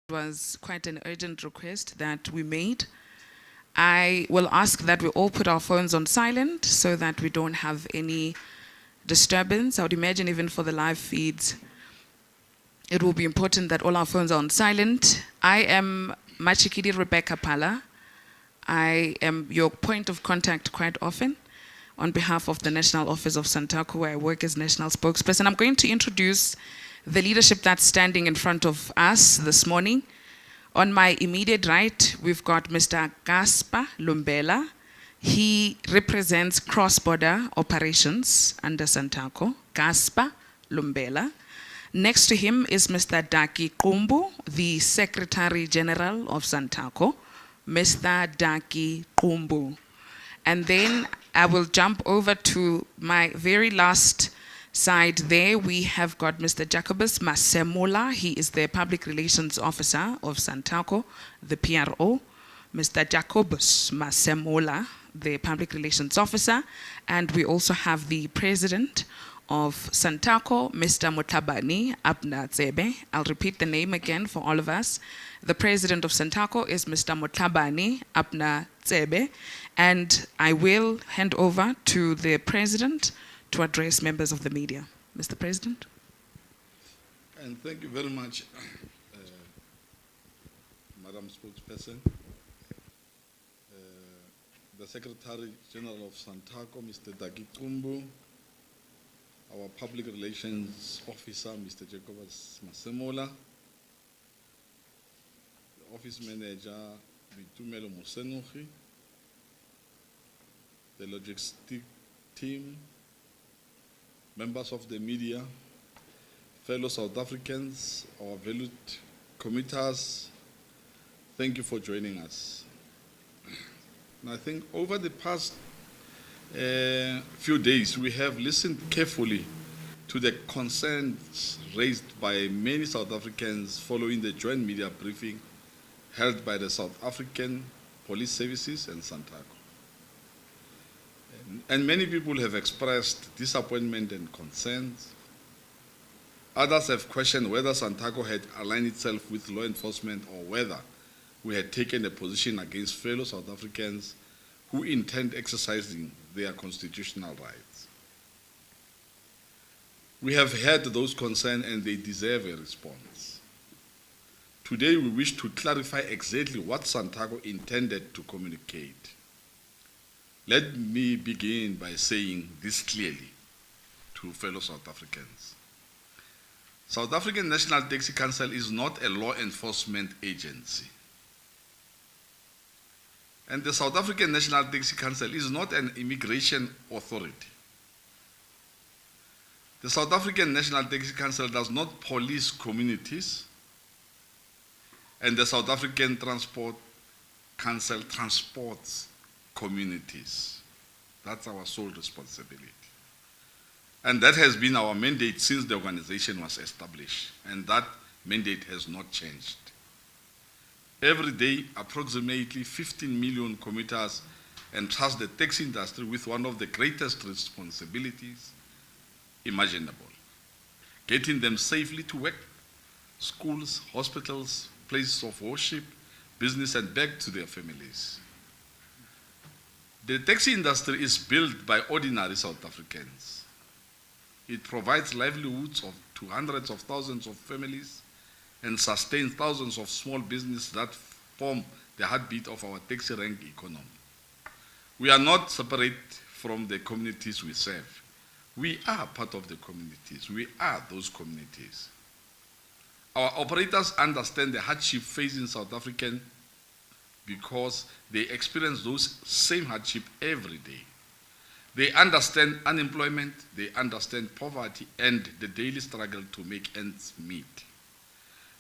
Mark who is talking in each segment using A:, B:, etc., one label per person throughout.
A: It was quite an urgent request that we made. I will ask that we all put our phones on silent so that we don't have any disturbance. I would imagine even for the live feeds, it will be important that all our phones are on silent. I am Machikidi Rebecca Pala. I am your point of contact quite often on behalf of the National Office of Santaco, where I work as national spokesperson. I'm going to introduce the leadership that's standing in front of us this morning. On my immediate right, we've got Mr. Gaspar Lumbela. He represents cross-border operations under Santaco. Gaspar Lumbela. Next to him is Mr. Daki Kumbu, the Secretary General of Santaco. Mr. Daki Kumbu. And then I will jump over to my very last side there. We have got Mr. Jacobus Masemola. He is the Public Relations Officer of Santaco, the PRO. Mr. Jacobus Masemola, the Public Relations Officer. And we also have the President of Santaco, Mr. Motlhabane Apnatsebe. I'll repeat the name again for all of us. The President of Santaco is Mr. Motlhabane Apnatsebe. And I will hand over to the President to address members of the media. Mr. President.
B: And thank you very much, Madam Spokesperson. The Secretary General of Santaco, Mr. Daki Kumbu, our Public Relations Officer, Mr. Jacobus Masemola, the Office Manager, Bitumelo Mosenuchi, the logistic team, members of the media, fellow South Africans, our valued committers, thank you for joining us. And I think over the past few days, we have listened carefully to the concerns raised by many South Africans following the joint media briefing held by the South African Police Services and Santaco. And many people have expressed disappointment and concerns. Others have questioned whether Santaco had aligned itself with law enforcement or whether we had taken a position against fellow South Africans who intend exercising their constitutional rights. We have heard those concerns and they deserve a response. Today we wish to clarify exactly what Santaco intended to communicate. Let me begin by saying this clearly to fellow South Africans. South African National Taxi Council is not a law enforcement agency. And the South African National Taxi Council is not an immigration authority. The South African National Taxi Council does not police communities, and the South African Transport Council transports communities. That's our sole responsibility. And that has been our mandate since the organization was established, and that mandate has not changed. Every day, approximately 15 million commuters entrust the taxi industry with one of the greatest responsibilities imaginable: getting them safely to work, schools, hospitals, places of worship, business, and back to their families. The taxi industry is built by ordinary South Africans. It provides livelihoods to hundreds of thousands of families and sustains thousands of small businesses that form the heartbeat of our taxi rank economy. We are not separate from the communities we serve. We are part of the communities. We are those communities. Our operators understand the hardship facing South Africans because they experience those same hardship every day. They understand unemployment, they understand poverty, and the daily struggle to make ends meet.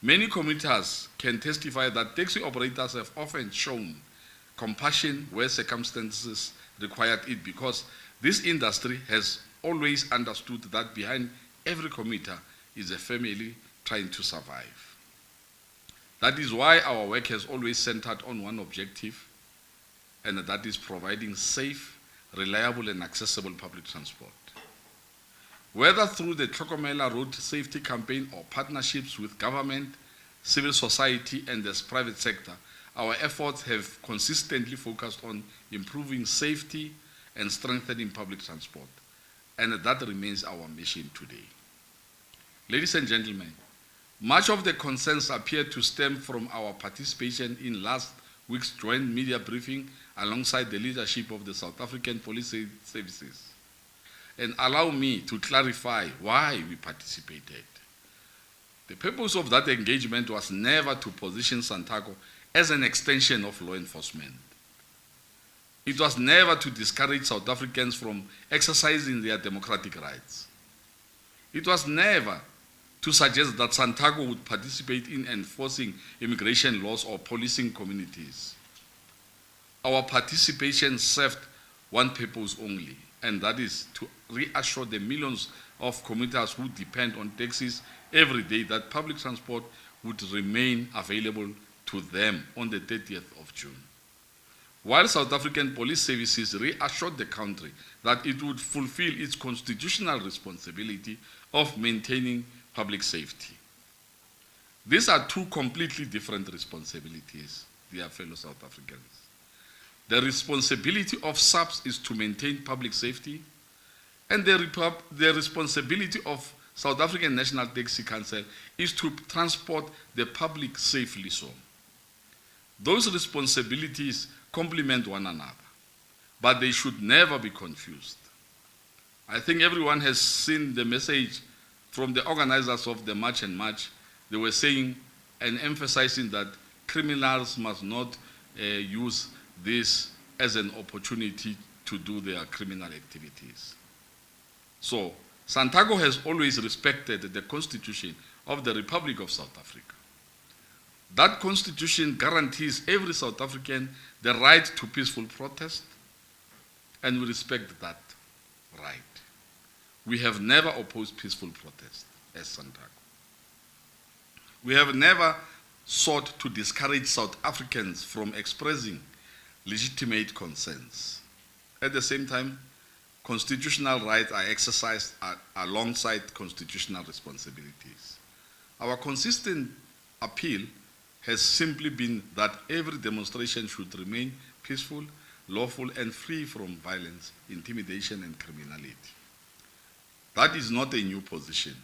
B: Many commuters can testify that taxi operators have often shown compassion where circumstances required it, because this industry has always understood that behind every commuter is a family trying to survive. That is why our work has always centered on one objective, and that is providing safe, reliable, and accessible public transport. Whether through the Tlhokomela Road Safety Campaign or partnerships with government, civil society, and the private sector, our efforts have consistently focused on improving safety and strengthening public transport, and that remains our mission today. Ladies and gentlemen, much of the concerns appear to stem from our participation in last week's joint media briefing alongside the leadership of the South African Police Services. And allow me to clarify why we participated. The purpose of that engagement was never to position Santaco as an extension of law enforcement. It was never to discourage South Africans from exercising their democratic rights. It was never to suggest that Santaco would participate in enforcing immigration laws or policing communities. Our participation served one purpose only, and that is to reassure the millions of commuters who depend on taxis every day that public transport would remain available to them on the 30th of June. While South African Police Services reassured the country that it would fulfill its constitutional responsibility of maintaining public safety. These are two completely different responsibilities, dear fellow South Africans. The responsibility of SAPS is to maintain public safety, and the responsibility of South African National Taxi Council is to transport the public safely so. Those responsibilities complement one another, but they should never be confused. I think everyone has seen the message from the organizers of the March and March. They were saying and emphasizing that criminals must not use this as an opportunity to do their criminal activities. So, Santaco has always respected the Constitution of the Republic of South Africa. That Constitution guarantees every South African the right to peaceful protest, and we respect that right. We have never opposed peaceful protest as Santaco. We have never sought to discourage South Africans from expressing legitimate concerns. At the same time, constitutional rights are exercised alongside constitutional responsibilities. Our consistent appeal has simply been that every demonstration should remain peaceful, lawful, and free from violence, intimidation, and criminality. That is not a new position.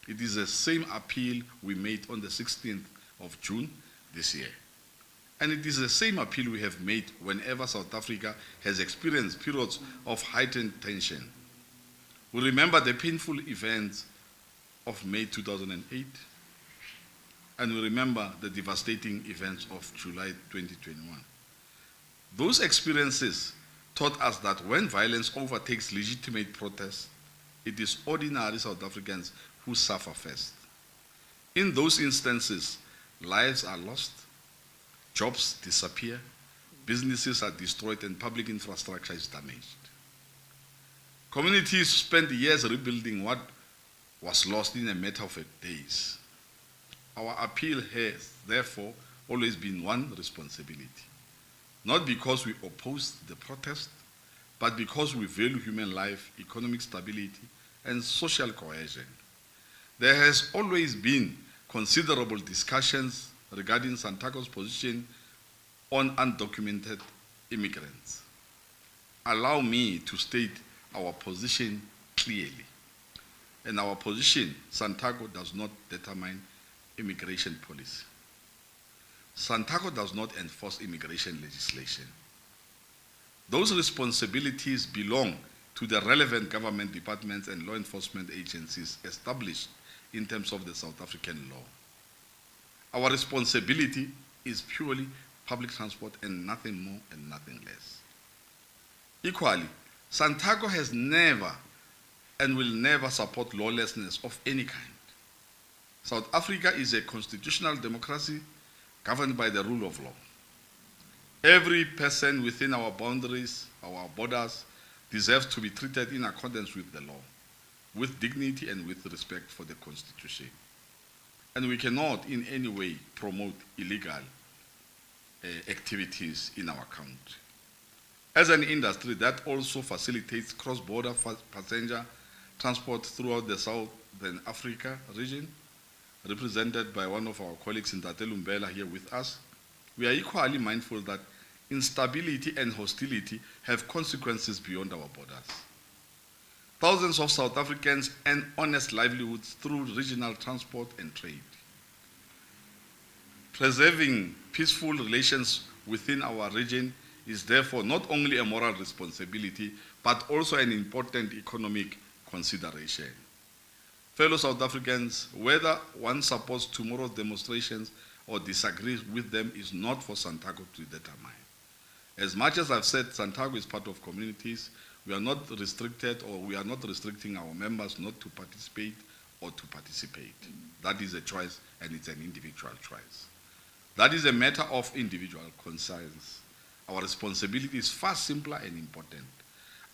B: It is the same appeal we made on the 16th of June this year. And it is the same appeal we have made whenever South Africa has experienced periods of heightened tension. We remember the painful events of May 2008, and we remember the devastating events of July 2021. Those experiences taught us that when violence overtakes legitimate protests, it is ordinary South Africans who suffer first. In those instances, lives are lost, jobs disappear, businesses are destroyed, and public infrastructure is damaged. Communities spent years rebuilding what was lost in a matter of days. Our appeal has, therefore, always been one responsibility. Not because we oppose the protest, but because we value human life, economic stability, and social cohesion. There has always been considerable discussions regarding Santaco's position on undocumented immigrants. Allow me to state our position clearly. And our position, Santaco does not determine immigration policy. Santaco does not enforce immigration legislation. Those responsibilities belong to the relevant government departments and law enforcement agencies established in terms of the South African law. Our responsibility is purely public transport and nothing more and nothing less. Equally, Santaco has never and will never support lawlessness of any kind. South Africa is a constitutional democracy governed by the rule of law. Every person within our boundaries, our borders, deserves to be treated in accordance with the law, with dignity and with respect for the Constitution. And we cannot in any way promote illegal activities in our country. As an industry that also facilitates cross-border passenger transport throughout the Southern Africa region, represented by one of our colleagues in Lumbela here with us, we are equally mindful that instability and hostility have consequences beyond our borders. Thousands of South Africans earn honest livelihoods through regional transport and trade. Preserving peaceful relations within our region is therefore not only a moral responsibility, but also an important economic consideration. Fellow South Africans, whether one supports tomorrow's demonstrations or disagrees with them is not for Santaco to determine. As much as I've said Santaco is part of communities, we are not restricted, or we are not restricting our members not to participate or to participate. That is a choice, and it's an individual choice. That is a matter of individual conscience. Our responsibility is far simpler and important.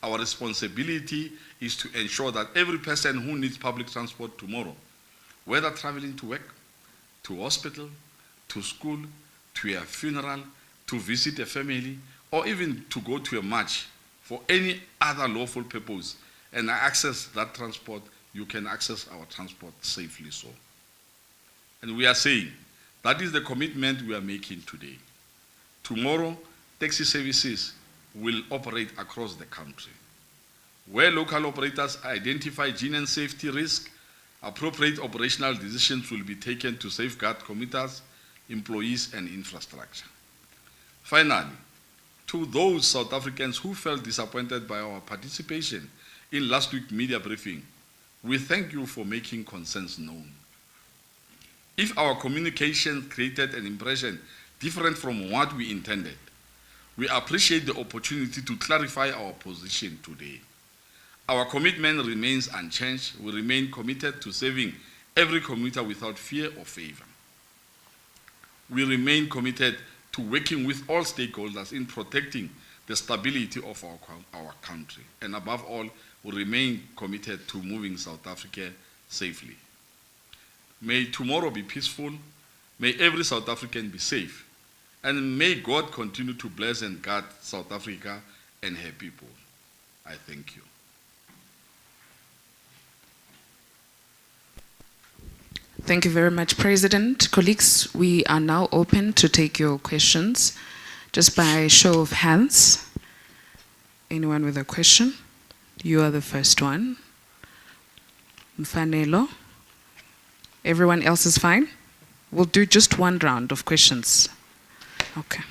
B: Our responsibility is to ensure that every person who needs public transport tomorrow, whether traveling to work, to hospital, to school, to a funeral, to visit a family, or even to go to a march for any other lawful purpose, and access that transport, you can access our transport safely so. And we are saying, that is the commitment we are making today. Tomorrow, taxi services will operate across the country. Where local operators identify genuine safety risk, appropriate operational decisions will be taken to safeguard commuters, employees, and infrastructure. Finally, to those South Africans who felt disappointed by our participation in last week's media briefing, we thank you for making concerns known. If our communication created an impression different from what we intended, we appreciate the opportunity to clarify our position today. Our commitment remains unchanged. We remain committed to saving every commuter without fear or favor. We remain committed to working with all stakeholders in protecting the stability of our country. And above all, we remain committed to moving South Africa safely. May tomorrow be peaceful. May every South African be safe. And may God continue to bless and guard South Africa and her people. I thank you.
A: Thank you very much, President. Colleagues, we are now open to take your questions. Just by show of hands, anyone with a question? You are the first one. Mfanelo. Everyone else is fine? We'll do just one round of questions. Okay.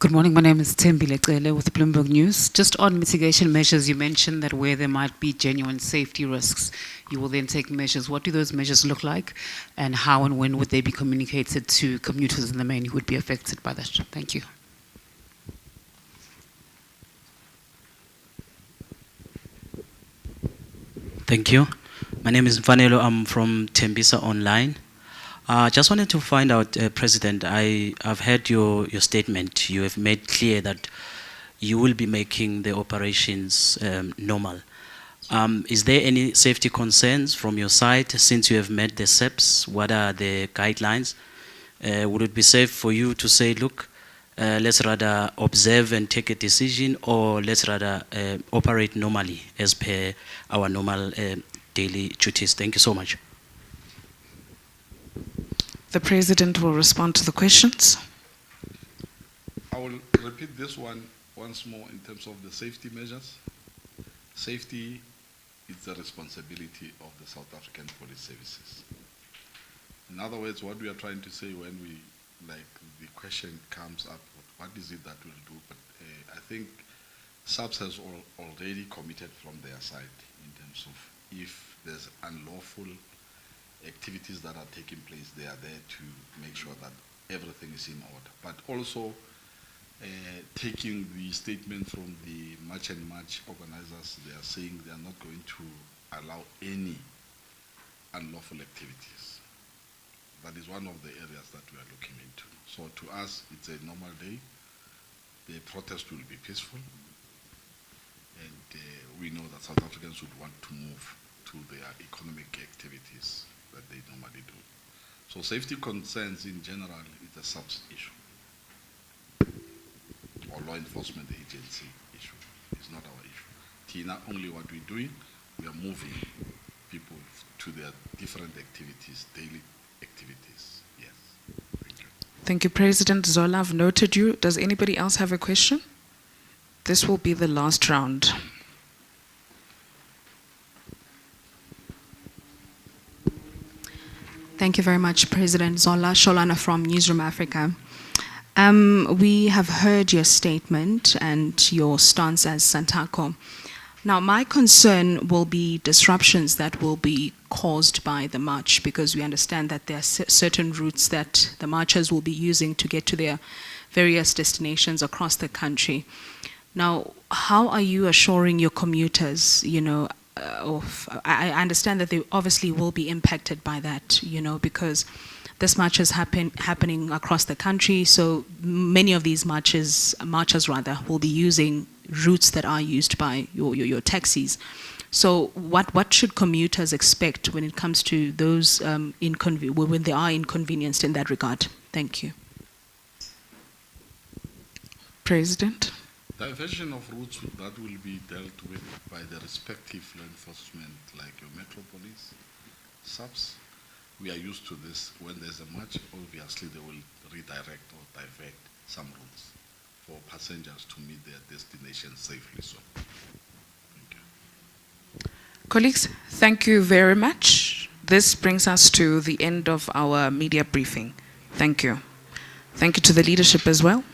C: Good morning. My name is Tembi Lecele with Bloomberg News. Just on mitigation measures, you mentioned that where there might be genuine safety risks, you will then take measures. What do those measures look like, and how and when would they be communicated to commuters in the main who would be affected by that? Thank you.
D: Thank you. My name is Mfanelo. I'm from Tembisa Online. Just wanted to find out, President, I've heard your statement. You have made clear that you will be making the operations normal. Is there any safety concerns from your side since you have met the SEPs? What are the guidelines? Would it be safe for you to say, look, let's rather observe and take a decision, or let's rather operate normally as per our normal daily duties? Thank you so much.
A: The President will respond to the questions.
B: I will repeat this one once more in terms of the safety measures. Safety is the responsibility of the South African Police Services. In other words, what we are trying to say when we, like, the question comes up, what is it that we'll do? But I think SAPS has already committed from their side in terms of if there's unlawful activities that are taking place, they are there to make sure that everything is in order. But also taking the statement from the March and March organizers, they are saying they are not going to allow any unlawful activities. That is one of the areas that we are looking into. So to us, it's a normal day. The protest will be peaceful. And we know that South Africans would want to move to their economic activities that they normally do. So safety concerns in general is a SAPS issue, or law enforcement agency issue. It's not Tina, only what we're doing, we are moving people to their different activities, daily activities. Yes. Thank you.
A: Thank you, President Zola. I've noted you. Does anybody else have a question? This will be the last round.
E: Thank you very much, President Zola. Sholana from Newsroom Africa. We have heard your statement and your stance as Santaco. Now, my concern will be disruptions that will be caused by the march, because we understand that there are certain routes that the marchers will be using to get to their various destinations across the country. Now, how are you assuring your commuters, I understand that they obviously will be impacted by that, because this march is happening across the country, so many of these marchers will be using routes that are used by your taxis. So what should commuters expect when it comes to those when they are inconvenienced in that regard? Thank you.
A: President?
B: Diversion of routes that will be dealt with by the respective law enforcement, like your Metro Police, SAPS. We are used to this. When there's a march, obviously they will redirect or divert some routes for passengers to meet their destination safely. So, thank you.
A: Colleagues, thank you very much. This brings us to the end of our media briefing. Thank you. Thank you to the leadership as well.